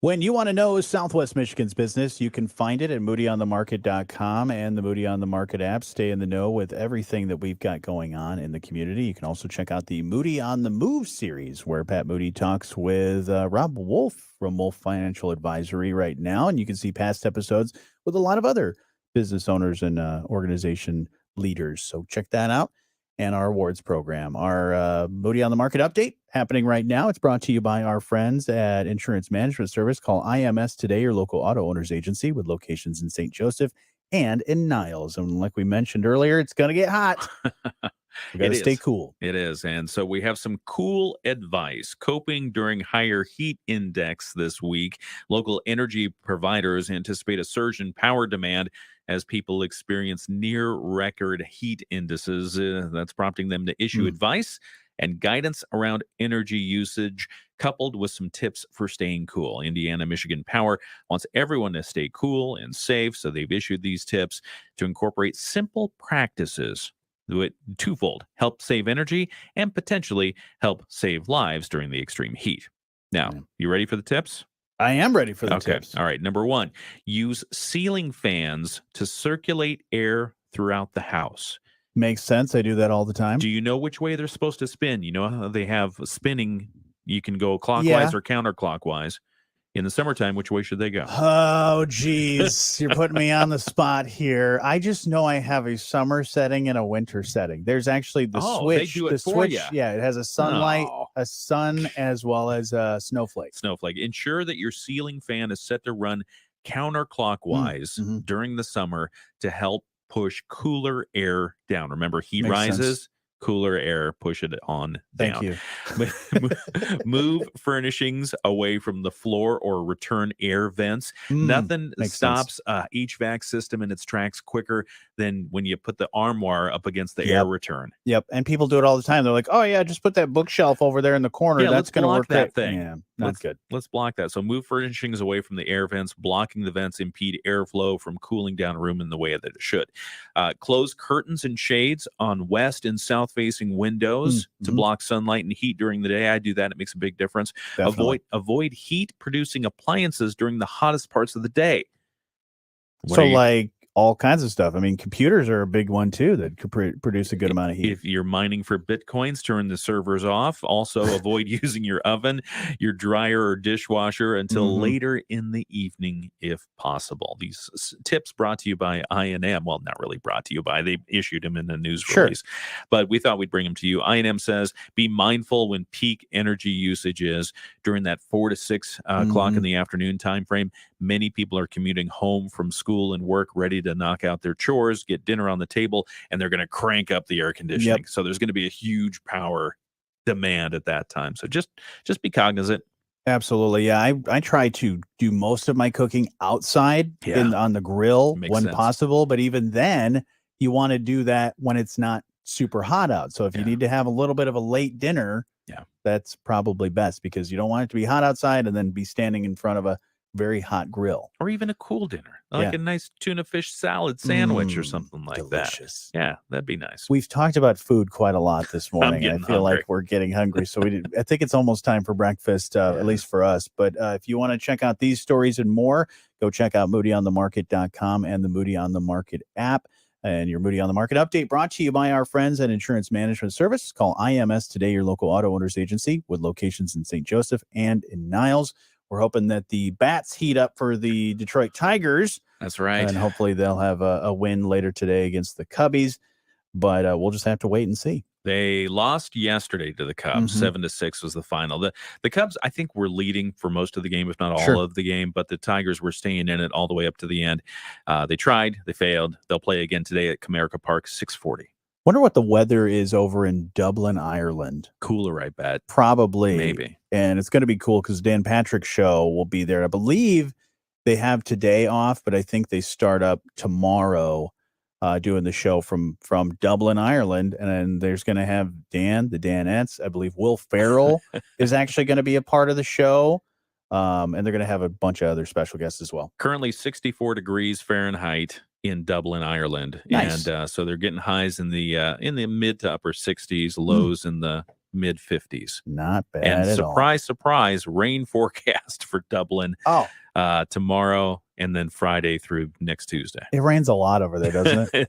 When you want to know Southwest Michigan's business, you can find it at moodyonthemarket.com and the Moody on the Market app. Stay in the know with everything that we've got going on in the community. You can also check out the Moody on the Move series, where Pat Moody talks with Rob Wolf from Wolf Financial Advisory right now. And you can see past episodes with a lot of other business owners and organization leaders. So check that out. And our awards program. Our Moody on the Market update happening right now. It's brought to you by our friends at Insurance Management Service. Call IMS today, your local auto owners agency with locations in St. Joseph and in Niles. And like we mentioned earlier, it's going to get hot. We got to stay cool. It is. And so we have some cool advice. Coping during higher heat index this week. Local energy providers anticipate a surge in power demand as people experience near record heat indices. That's prompting them to issue advice and guidance around energy usage, coupled with some tips for staying cool. Indiana Michigan Power wants everyone to stay cool and safe, so they've issued these tips to incorporate simple practices twofold: help save energy and potentially help save lives during the extreme heat. Now, you ready for the tips? I am ready for the tips. All right. Number one, use ceiling fans to circulate air throughout the house. Makes sense. I do that all the time. Do you know which way they're supposed to spin? You know how they have spinning. You can go clockwise or counterclockwise. In the summertime, which way should they go? Oh, geez. You're putting me on the spot here. I just know I have a summer setting and a winter setting. There's actually the switch. They do it for you. Yeah, it has a sunlight, a sun, as well as a snowflake. Ensure that your ceiling fan is set to run counterclockwise during the summer to help push cooler air down. Remember, heat rises. Cooler air, push it on down. Thank you. Move furnishings away from the floor or return air vents. Nothing stops HVAC system in its tracks quicker than when you put the armoire up against the air return. Yep. And people do it all the time. They're like, oh, yeah, just put that bookshelf over there in the corner. Yeah, that's going to work. That thing. Yeah, not good. Let's block that. So move furnishings away from the air vents. Blocking the vents impede airflow from cooling down a room in the way that it should. Close curtains and shades on west and south facing windows to block sunlight and heat during the day. I do that. It makes a big difference. Avoid heat producing appliances during the hottest parts of the day. Like all kinds of stuff. I mean, computers are a big one too that could produce a good amount of heat. If you're mining for Bitcoins, turn the servers off. Also, avoid using your oven, your dryer, or dishwasher until later in the evening if possible. These tips brought to you by I&M. Well, not really brought to you by. They issued them in a news release. But we thought we'd bring them to you. I&M says, be mindful when peak energy usage is during that 4 to 6 o'clock in the afternoon time frame. Many people are commuting home from school and work, ready to knock out their chores, get dinner on the table, and they're going to crank up the air conditioning. So there's going to be a huge power demand at that time. So just be cognizant. Absolutely. Yeah. I try to do most of my cooking outside on the grill when possible. But even then, you want to do that when it's not super hot out. So if you need to have a little bit of a late dinner, that's probably best, because you don't want it to be hot outside and then be standing in front of a very hot grill, or even a cool dinner, like a nice tuna fish salad sandwich or something like that. Yeah, that'd be nice. We've talked about food quite a lot this morning. I feel like we're getting hungry, so I think it's almost time for breakfast, at least for us. But if you want to check out these stories and more, go check out moodyonthemarket.com and the Moody on the Market app. And your Moody on the Market update brought to you by our friends at Insurance Management Service. Call IMS today, your local auto owners agency with locations in St. Joseph and in Niles. We're hoping that the bats heat up for the Detroit Tigers. That's right. And hopefully they'll have a win later today against the Cubbies. But we'll just have to wait and see. They lost yesterday to the Cubs. 7-6 was the final. The Cubs, I think, were leading for most of the game, if not all of the game. But the Tigers were staying in it all the way up to the end. They tried. They failed. They'll play again today at Comerica Park, 6:40. Wonder what the weather is over in Dublin, Ireland. Cooler, I bet. Probably. Maybe. And it's going to be cool because Dan Patrick's show will be there. I believe they have today off, but I think they start up tomorrow doing the show from Dublin, Ireland. And then there's going to have the Danettes. I believe Will Ferrell is actually going to be a part of the show. And they're going to have a bunch of other special guests as well. Currently 64 degrees Fahrenheit in Dublin, Ireland. Nice. And so they're getting highs in the mid to upper 60s, lows in the mid 50s. Not bad And at all. surprise, rain forecast for Dublin tomorrow and then Friday through next Tuesday. It rains a lot over there, doesn't it? It